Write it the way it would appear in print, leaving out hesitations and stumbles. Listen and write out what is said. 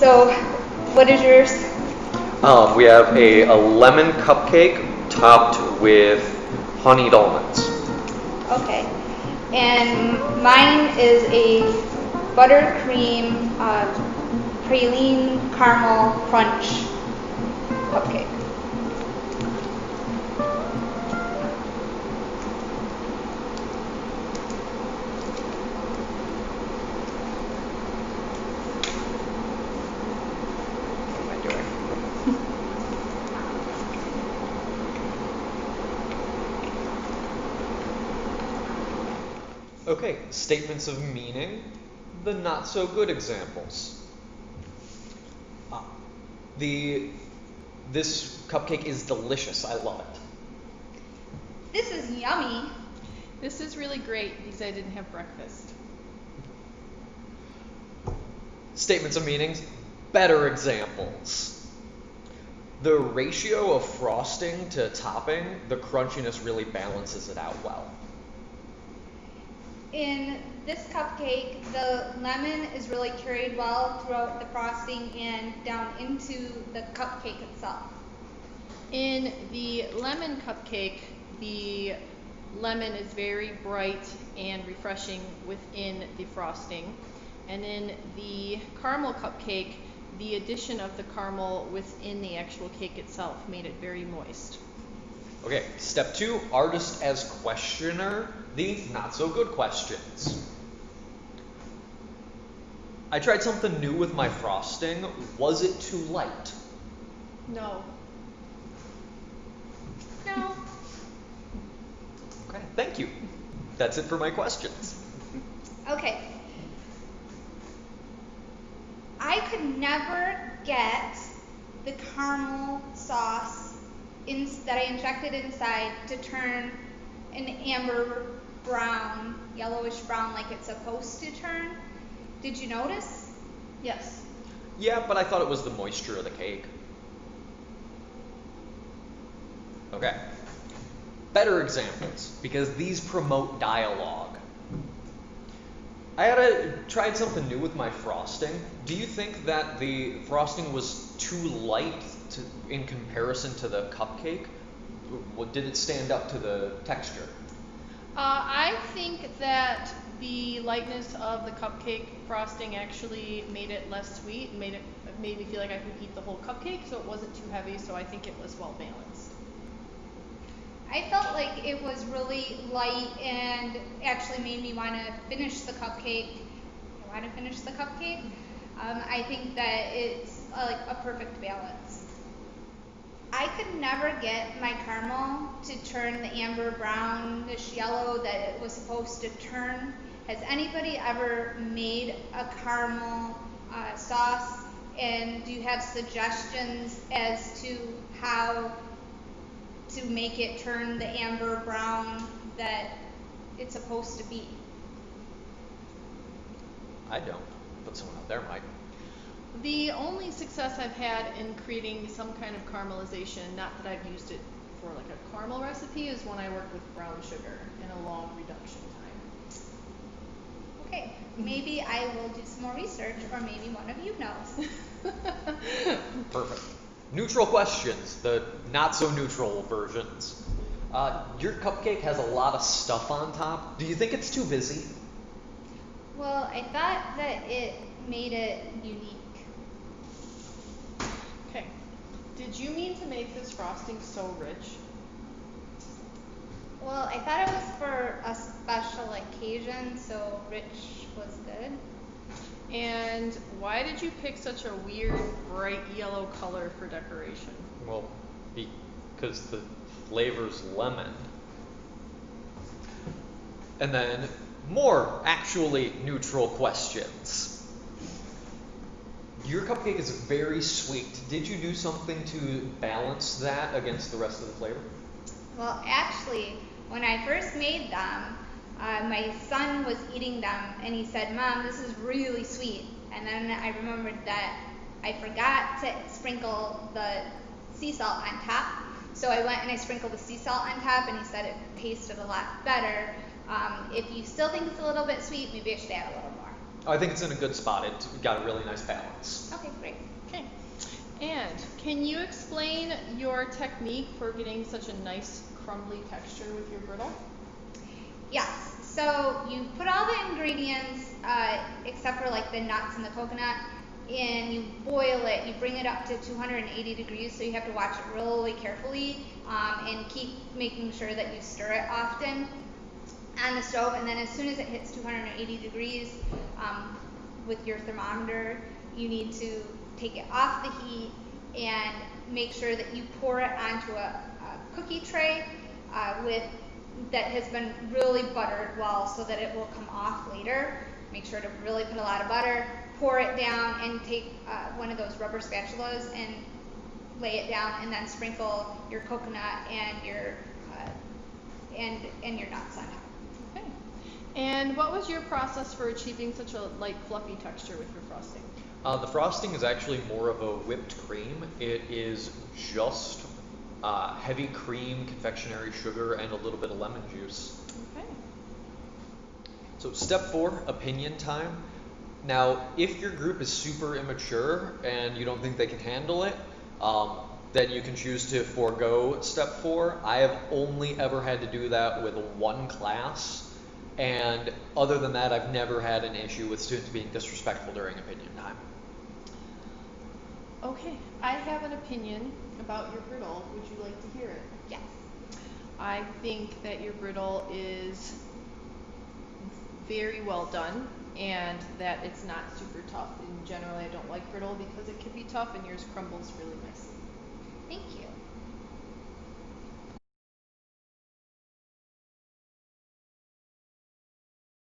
So, what is yours? We have a lemon cupcake topped with honeyed almonds. Okay. And mine is a buttercream praline caramel crunch cupcake. What am I doing? Okay, statements of meaning, the not so good examples. This cupcake is delicious. I love it. This is yummy. This is really great because I didn't have breakfast. Statements of meanings, better examples. The ratio of frosting to topping, the crunchiness really balances it out well. In this cupcake, the lemon is really carried well throughout the frosting and down into the cupcake itself. In the lemon cupcake, the lemon is very bright and refreshing within the frosting. And in the caramel cupcake, the addition of the caramel within the actual cake itself made it very moist. Okay, step 2, artist as questioner, the not so good questions. I tried something new with my frosting. Was it too light? No. No. Okay, thank you. That's it for my questions. Okay. I could never get the caramel sauce that I injected inside to turn an amber brown, yellowish brown like it's supposed to turn. Did you notice? Yes. Yeah, but I thought it was the moisture of the cake. Okay. Better examples, because these promote dialogue. I tried something new with my frosting. Do you think that the frosting was too light in comparison to the cupcake? Did it stand up to the texture? I think that the lightness of the cupcake frosting actually made it less sweet and made me feel like I could eat the whole cupcake, so it wasn't too heavy, so I think it was well balanced. I felt like it was really light and actually made me want to finish the cupcake. I think that it's like a perfect balance. I could never get my caramel to turn the amber brownish yellow that it was supposed to turn. Has anybody ever made a caramel sauce? And do you have suggestions as to how to make it turn the amber brown that it's supposed to be? I don't, but someone out there might. The only success I've had in creating some kind of caramelization, not that I've used it for like a caramel recipe, is when I work with brown sugar in a long reduction time. Okay, maybe I will do some more research, or maybe one of you knows. Perfect. Neutral questions, the not so neutral versions. Your cupcake has a lot of stuff on top. Do you think it's too busy? Well, I thought that it made it unique. Okay. Did you mean to make this frosting so rich? Well, I thought it was for a special occasion, so rich was good. And why did you pick such a weird, bright yellow color for decoration? Well, because the flavor's lemon. And then more actually neutral questions. Your cupcake is very sweet. Did you do something to balance that against the rest of the flavor? Well, actually, when I first made them, my son was eating them and he said, "Mom, this is really sweet." And then I remembered that I forgot to sprinkle the sea salt on top. So I went and I sprinkled the sea salt on top and he said it tasted a lot better. If you still think it's a little bit sweet, maybe I should add a little more. I think it's in a good spot. It got a really nice balance. Okay, great. Okay. And can you explain your technique for getting such a nice crumbly texture with your griddle? Yes. So you put all the ingredients, except for like the nuts and the coconut, and you boil it. You bring it up to 280 degrees, so you have to watch it really carefully, and keep making sure that you stir it often on the stove. And then as soon as it hits 280 degrees, with your thermometer, you need to take it off the heat and make sure that you pour it onto a cookie tray that has been really buttered well, so that it will come off later. Make sure to really put a lot of butter, pour it down, and take one of those rubber spatulas and lay it down, and then sprinkle your coconut and your nuts on top. Okay. And what was your process for achieving such a light, fluffy texture with your frosting? The frosting is actually more of a whipped cream. It is just heavy cream, confectionery sugar, and a little bit of lemon juice. Okay. So step 4, opinion time. Now, if your group is super immature and you don't think they can handle it, then you can choose to forego step 4. I have only ever had to do that with one class, and other than that, I've never had an issue with students being disrespectful during opinion time. Okay, I have an opinion about your griddle. Would you like to hear it? Yes. I think that your griddle is very well done, and that it's not super tough. And generally, I don't like griddle because it can be tough, and yours crumbles really nicely. Thank you.